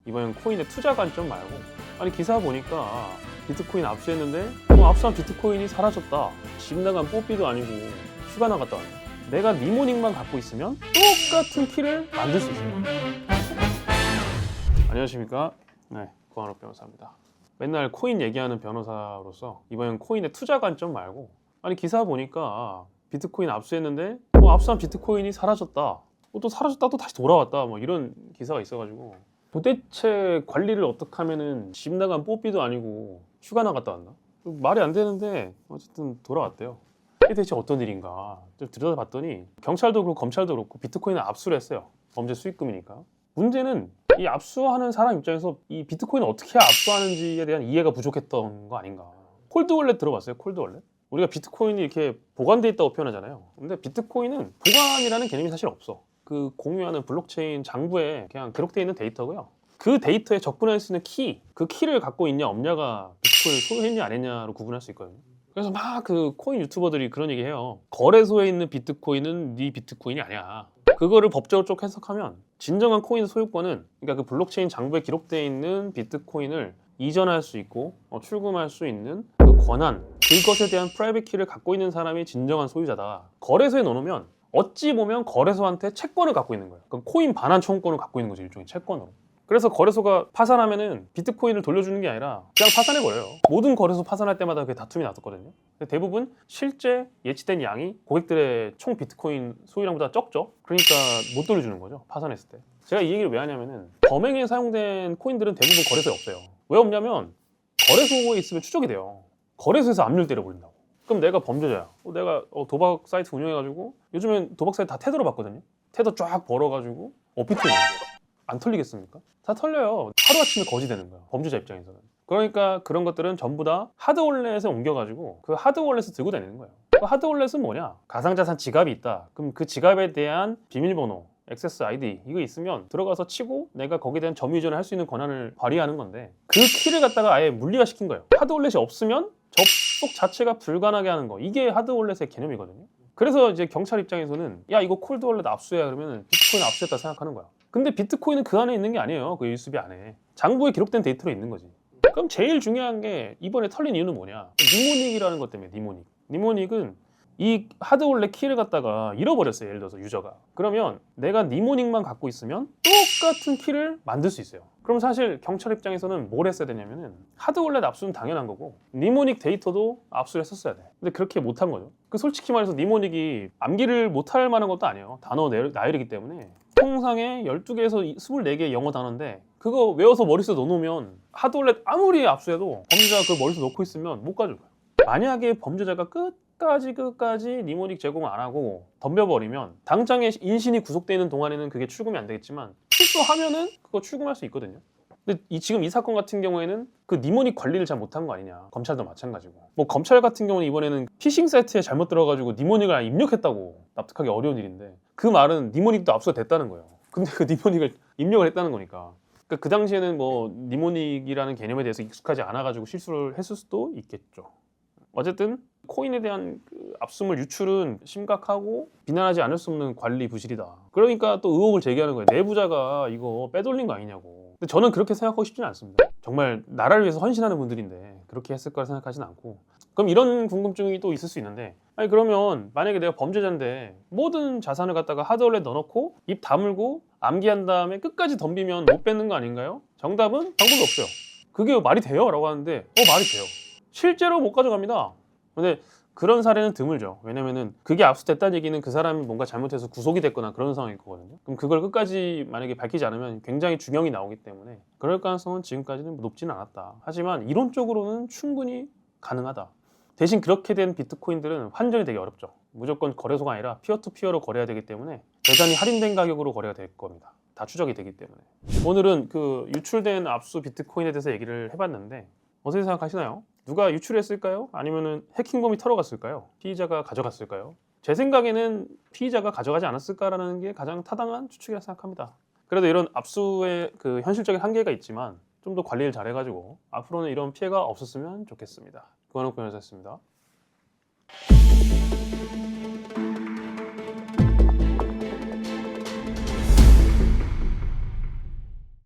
이번엔 코인의 투자 관점 말고, 아니 기사 보니까 비트코인 압수했는데 압수한 비트코인이 사라졌다. 집 나간 뽀삐도 아니고 휴가 나갔다 왔네. 내가 니모닉만 갖고 있으면 똑같은 키를 만들 수 있어요. 안녕하십니까? 네, 구한옥 변호사입니다. 맨날 코인 얘기하는 변호사로서 이번엔 코인의 투자 관점 말고, 아니 기사 보니까 비트코인 압수했는데 압수한 비트코인이 사라졌다. 또 사라졌다 또 다시 돌아왔다. 뭐 이런 기사가 있어가지고 도대체 관리를 어떻게 하면은 집 나간 뽀삐도 아니고 휴가 나갔다 왔나? 말이 안 되는데 어쨌든 돌아왔대요. 이게 대체 어떤 일인가 좀 들여다봤더니 경찰도 그렇고 검찰도 그렇고 비트코인을 압수를 했어요. 범죄 수익금이니까. 문제는 이 압수하는 사람 입장에서 이 비트코인을 어떻게 압수하는지에 대한 이해가 부족했던 거 아닌가. 콜드 월렛 들어봤어요? 콜드 월렛? 우리가 비트코인이 이렇게 보관돼 있다고 표현하잖아요. 근데 비트코인은 보관이라는 개념이 사실 없어. 그 공유하는 블록체인 장부에 그냥 기록되어 있는 데이터고요. 그 데이터에 접근할 수 있는 키, 그 키를 갖고 있냐 없냐가 비트코인을 소유했냐 안 했냐로 구분할 수 있거든요. 그래서 막 그 코인 유튜버들이 그런 얘기 해요. 거래소에 있는 비트코인은 네 비트코인이 아니야. 그거를 법적으로 쭉 해석하면 진정한 코인 소유권은, 그러니까 그 블록체인 장부에 기록되어 있는 비트코인을 이전할 수 있고 출금할 수 있는 그 권한, 그것에 대한 프라이빗 키를 갖고 있는 사람이 진정한 소유자다. 거래소에 넣어놓으면 어찌 보면 거래소한테 채권을 갖고 있는 거예요. 그럼 코인 반환 청구권을 갖고 있는 거죠. 일종의 채권으로. 그래서 거래소가 파산하면은 비트코인을 돌려주는 게 아니라 그냥 파산해버려요. 모든 거래소 파산할 때마다 그게 다툼이 났었거든요. 대부분 실제 예치된 양이 고객들의 총 비트코인 소유량보다 적죠. 그러니까 못 돌려주는 거죠. 파산했을 때. 제가 이 얘기를 왜 하냐면은 범행에 사용된 코인들은 대부분 거래소에 없어요. 왜 없냐면 거래소에 있으면 추적이 돼요. 거래소에서 압류를 때려버린다고. 그럼 내가 범죄자야. 내가 도박 사이트 운영해가지고 요즘엔 도박 사이트 다 테더로 받거든요. 테더 쫙 벌어가지고 비트코인 안 털리겠습니까? 다 털려요. 하루아침에 거지 되는 거야. 범죄자 입장에서는. 그러니까 그런 것들은 전부 다 하드월렛에 옮겨가지고 그 하드월렛을 들고 다니는 거예요. 그 하드월렛은 뭐냐? 가상자산 지갑이 있다. 그럼 그 지갑에 대한 비밀번호, 액세스 아이디 이거 있으면 들어가서 치고 내가 거기에 대한 점유이전을 할 수 있는 권한을 발휘하는 건데, 그 키를 갖다가 아예 물리화시킨 거예요. 하드월렛이 없으면 접속 자체가 불가능하게 하는 거. 이게 하드월렛의 개념이거든요. 그래서 이제 경찰 입장에서는 야 이거 콜드월렛 압수해 그러면 비트코인 압수했다 생각하는 거야. 근데 비트코인은 그 안에 있는 게 아니에요. 그 유수비 안에 장부에 기록된 데이터로 있는 거지. 그럼 제일 중요한 게 이번에 털린 이유는 뭐냐? 니모닉이라는 것 때문에. 니모닉은 이 하드월렛 키를 갖다가 잃어버렸어요. 예를 들어서 유저가. 그러면 내가 니모닉만 갖고 있으면 똑같은 키를 만들 수 있어요. 그럼 사실 경찰 입장에서는 뭘 했어야 되냐면은 하드월렛 압수는 당연한 거고 니모닉 데이터도 압수를 했었어야 돼. 근데 그렇게 못한 거죠. 그 솔직히 말해서 니모닉이 암기를 못할 만한 것도 아니에요. 단어 나열이기 때문에. 통상에 12개에서 24개의 영어 단어인데 그거 외워서 머릿속에 넣어놓으면 하드월렛 아무리 압수해도 범죄자가 그걸 머릿속에 넣고 있으면 못 가져가요. 만약에 범죄자가 끝까지 니모닉 제공 안 하고 덤벼버리면 당장에 인신이 구속되어 있는 동안에는 그게 출금이 안 되겠지만 출소하면은 그거 출금할 수 있거든요. 근데 지금 이 사건 같은 경우에는 그 니모닉 관리를 잘 못한 거 아니냐. 검찰도 마찬가지고. 뭐 검찰 같은 경우는 이번에는 피싱 사이트에 잘못 들어가지고 니모닉을 입력했다고 납득하기 어려운 일인데, 그 말은 니모닉도 압수가 됐다는 거예요. 근데 그 니모닉을 입력을 했다는 거니까. 그러니까 그 당시에는 뭐 니모닉이라는 개념에 대해서 익숙하지 않아가지고 실수를 했을 수도 있겠죠. 어쨌든 코인에 대한 그 압수물 유출은 심각하고 비난하지 않을 수 없는 관리 부실이다. 그러니까 또 의혹을 제기하는 거예요. 내부자가 이거 빼돌린 거 아니냐고. 근데 저는 그렇게 생각하고 싶지는 않습니다. 정말 나라를 위해서 헌신하는 분들인데 그렇게 했을 거라 생각하지는 않고. 그럼 이런 궁금증이 또 있을 수 있는데, 아니 그러면 만약에 내가 범죄자인데 모든 자산을 갖다가 하드월렛 넣어놓고 입 다물고 암기한 다음에 끝까지 덤비면 못 뺏는 거 아닌가요? 정답은 방법이 없어요. 그게 말이 돼요? 라고 하는데 말이 돼요. 실제로 못 가져갑니다. 근데 그런 사례는 드물죠. 왜냐면은 그게 압수됐다는 얘기는 그 사람이 뭔가 잘못해서 구속이 됐거나 그런 상황일 거거든요. 그럼 그걸 끝까지 만약에 밝히지 않으면 굉장히 중형이 나오기 때문에 그럴 가능성은 지금까지는 높지는 않았다. 하지만 이론적으로는 충분히 가능하다. 대신 그렇게 된 비트코인들은 환전이 되게 어렵죠. 무조건 거래소가 아니라 피어투피어로 거래해야 되기 때문에 대단히 할인된 가격으로 거래가 될 겁니다. 다 추적이 되기 때문에. 오늘은 그 유출된 압수 비트코인에 대해서 얘기를 해봤는데 어떻게 생각하시나요? 누가 유출했을까요? 아니면은 해킹범이 털어갔을까요? 피의자가 가져갔을까요? 제 생각에는 피의자가 가져가지 않았을까라는 게 가장 타당한 추측이라 생각합니다. 그래도 이런 압수의 그 현실적인 한계가 있지만 좀 더 관리를 잘해가지고 앞으로는 이런 피해가 없었으면 좋겠습니다. 구한옥 변호사였습니다.